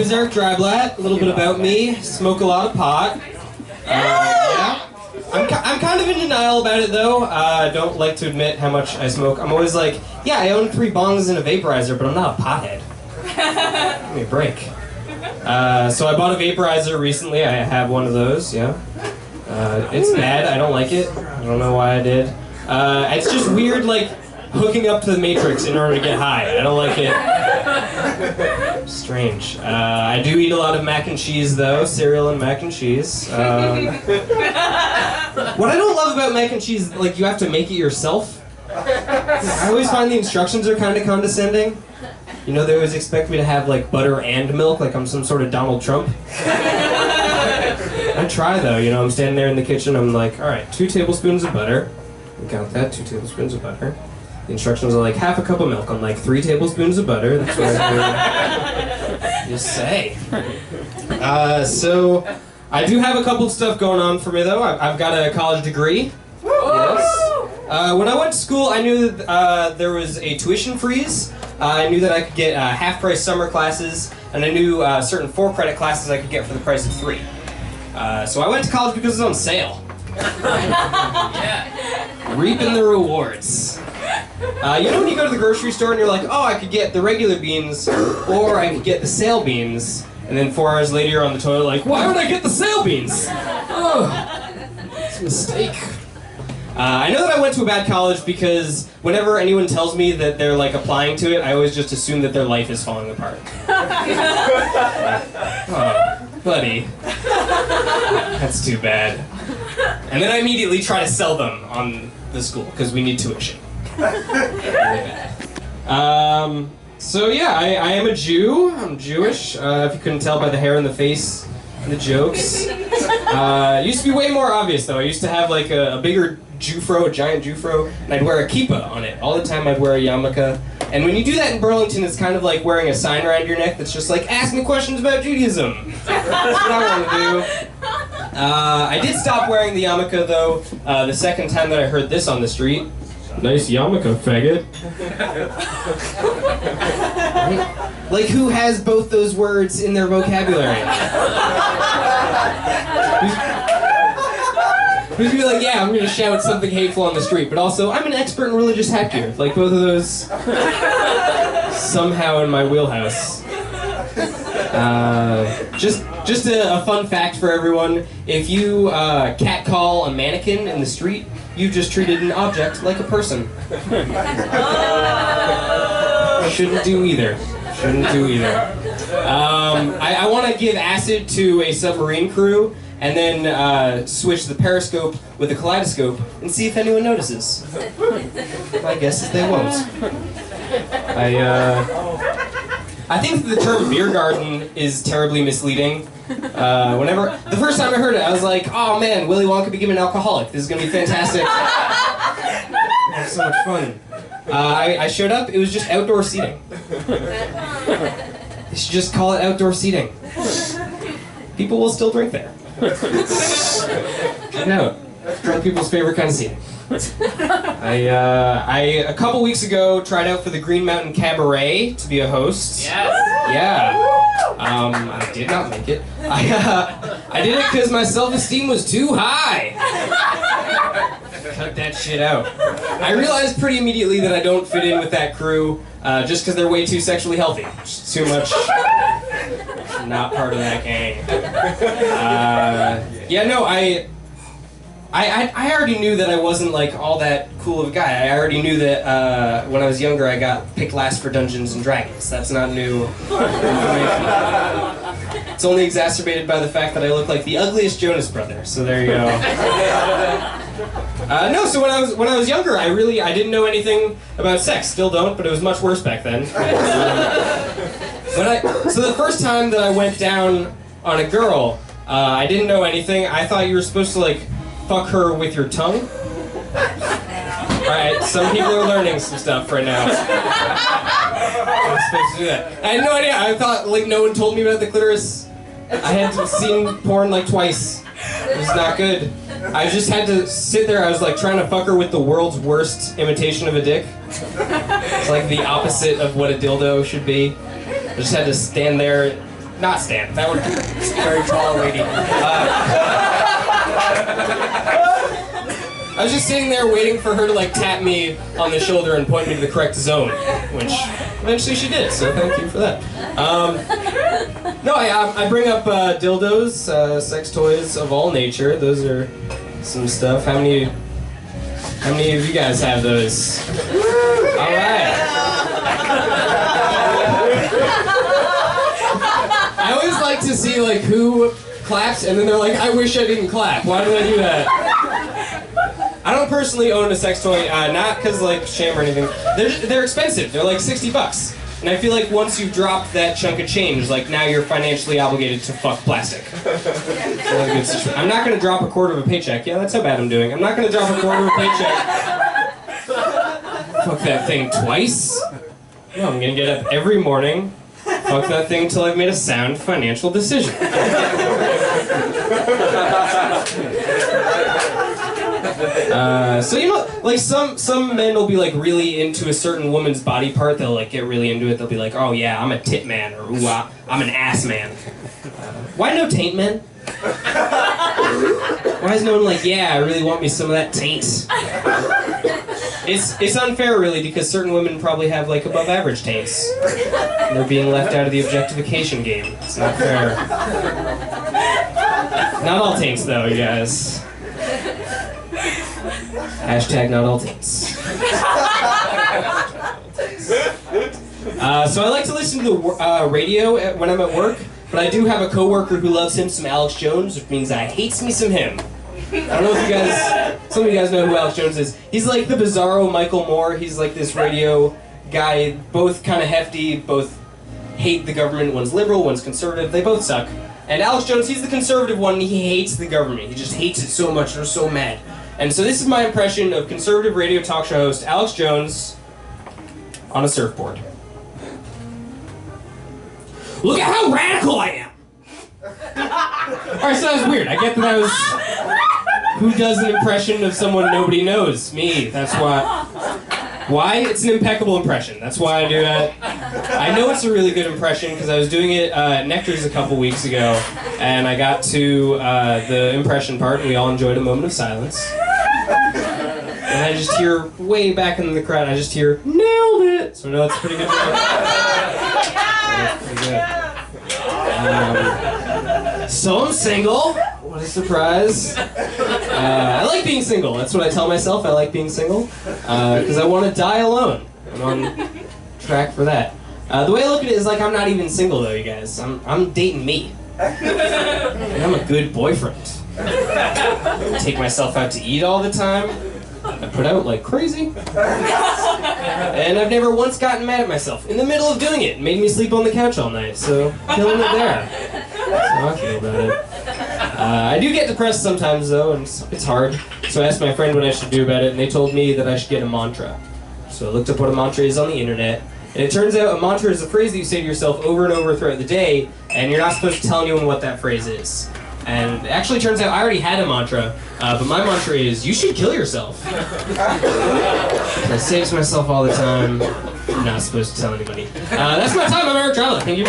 name's Eric Dryblatt. A little bit about me. Smoke a lot of pot. Yeah. I'm kind of in denial about it though. I don't like to admit how much I smoke. I'm always like, yeah, I own 3 bongs and a vaporizer, but I'm not a pothead. Give me a break. So I bought a vaporizer recently. I have one of those, yeah. It's bad. I don't like it. I don't know why I did. It's just weird, like, hooking up to the Matrix in order to get high. I don't like it. Strange. I do eat a lot of mac and cheese, though. Cereal and mac and cheese. What I don't love about mac and cheese, like, you have to make it yourself. I always find the instructions are kind of condescending. You know, they always expect me to have, like, butter and milk, like I'm some sort of Donald Trump. I try, though. You know, I'm standing there in the kitchen, I'm like, alright, 2 tablespoons of butter. Count that, 2 tablespoons of butter. The instructions are like, half a cup of milk. I'm like, 3 tablespoons of butter. That's what I do. Just say. So, I do have a couple of stuff going on for me, though. I've got a college degree. Yes. When I went to school, I knew that there was a tuition freeze. I knew that I could get half-price summer classes, and I knew certain 4-credit classes I could get for the price of 3. So I went to college because it was on sale. Yeah. Reaping the rewards. You know when you go to the grocery store and you're like, oh, I could get the regular beans, or I could get the sale beans, and then 4 hours later you're on the toilet like, why would I get the sale beans? Oh, it's a mistake. I know that I went to a bad college because whenever anyone tells me that they're like applying to it, I always just assume that their life is falling apart. Oh, buddy. That's too bad. And then I immediately try to sell them on the school because we need tuition. Really bad. So yeah, I am a Jew. I'm Jewish. If you couldn't tell by the hair and the face and the jokes. It used to be way more obvious though. I used to have like a bigger Jufro, a giant Jufro, and I'd wear a kippah on it. All the time I'd wear a yarmulke. And when you do that in Burlington, it's kind of like wearing a sign around your neck that's just like, ask me questions about Judaism. That's what I want to do. I did stop wearing the yarmulke though, the second time that I heard this on the street. Nice yarmulke, faggot. Like, who has both those words in their vocabulary? Who's gonna be like, yeah, I'm gonna shout something hateful on the street, but also, I'm an expert in religious headgear. Like, both of those somehow in my wheelhouse. Just a fun fact for everyone. If you catcall a mannequin in the street, you've just treated an object like a person. Shouldn't do either. Shouldn't do either. I want to give acid to a submarine crew and then switch the periscope with a kaleidoscope and see if anyone notices. My guess is they won't. I think the term beer garden is terribly misleading. The first time I heard it, I was like, oh man, Willy Wonka became an alcoholic. This is gonna be fantastic. Have so much fun. I showed up, it was just outdoor seating. They should just call it outdoor seating. People will still drink there. No, drunk people's favorite kind of seating. I a couple weeks ago tried out for the Green Mountain Cabaret to be a host. Yes. Yeah. I did not make it. I did it because my self-esteem was too high. Cut that shit out. I realized pretty immediately that I don't fit in with that crew just because they're way too sexually healthy. Just too much. Not part of that gang. Yeah, no, I already knew that I wasn't like all that cool of a guy. I already knew that when I was younger I got picked last for Dungeons and Dragons. That's not new information. It's only exacerbated by the fact that I look like the ugliest Jonas brother. So there you go. No, so when I was younger, I didn't know anything about sex. Still don't, but it was much worse back then. So the first time that I went down on a girl, I didn't know anything. I thought you were supposed to like fuck her with your tongue. Alright, some people are learning some stuff right now. I'm supposed to do that. I had no idea. I thought like no one told me about the clitoris. I had seen porn like twice. It was not good. I just had to sit there. I was like trying to fuck her with the world's worst imitation of a dick. It's like the opposite of what a dildo should be. I just had to stand there not stand. That would be a very tall lady. I was just sitting there waiting for her to like tap me on the shoulder and point me to the correct zone, which eventually she did, so thank you for that. No, I bring up dildos, sex toys of all nature. Those are some stuff. How many of you guys have those? All right. I always like to see like who claps and then they're like, I wish I didn't clap. Why did I do that? I don't personally own a sex toy, not because like shame or anything. They're expensive. They're like $60. And I feel like once you've dropped that chunk of change, like now you're financially obligated to fuck plastic. I'm not gonna drop a quarter of a paycheck. Yeah, that's how bad I'm doing. I'm not gonna drop a quarter of a paycheck. Fuck that thing twice. No, I'm gonna get up every morning, fuck that thing until I've made a sound financial decision. So you know, like some men will be like really into a certain woman's body part. They'll like get really into it. They'll be like, oh yeah, I'm a tit man, or ooh, I'm an ass man. Why no taint men? Why is no one like, yeah, I really want me some of that taint? It's unfair really because certain women probably have like above average taints. And they're being left out of the objectification game. It's not fair. Not all taints though, you guys. Hashtag not all taints. So I like to listen to the radio when I'm at work, but I do have a coworker who loves him some Alex Jones, which means I hates me some him. I don't know if you guys, some of you guys know who Alex Jones is. He's like the bizarro Michael Moore. He's like this radio guy, both kind of hefty, both hate the government. One's liberal, one's conservative. They both suck. And Alex Jones, he's the conservative one. He hates the government. He just hates it so much. They're so mad. And so this is my impression of conservative radio talk show host Alex Jones on a surfboard. Look at how radical I am! Alright, so that was weird. I get that I was... Who does an impression of someone nobody knows? Me. That's why... Why? It's an impeccable impression. That's why I do that. I know it's a really good impression because I was doing it at Nectar's a couple weeks ago, and I got to the impression part, and we all enjoyed a moment of silence. And I just hear, way back in the crowd, I just hear, nailed it! So I know it's pretty good. That's pretty good. So I'm single. What a surprise. I like being single. That's what I tell myself. I like being single. Because I want to die alone. I'm on track for that. The way I look at it is like I'm not even single though, you guys. I'm dating me. And I'm a good boyfriend. I take myself out to eat all the time. I put out like crazy. And I've never once gotten mad at myself in the middle of doing it. It made me sleep on the couch all night, so killing it there. That's how I feel about it. I do get depressed sometimes though, and it's hard. So I asked my friend what I should do about it, and they told me that I should get a mantra. So I looked up what a mantra is on the internet, and it turns out a mantra is a phrase that you say to yourself over and over throughout the day, and you're not supposed to tell anyone what that phrase is. And it actually turns out I already had a mantra, but my mantra is, you should kill yourself. And I say it to myself all the time. I'm not supposed to tell anybody. That's my time. I'm Eric Trowler. Thank you.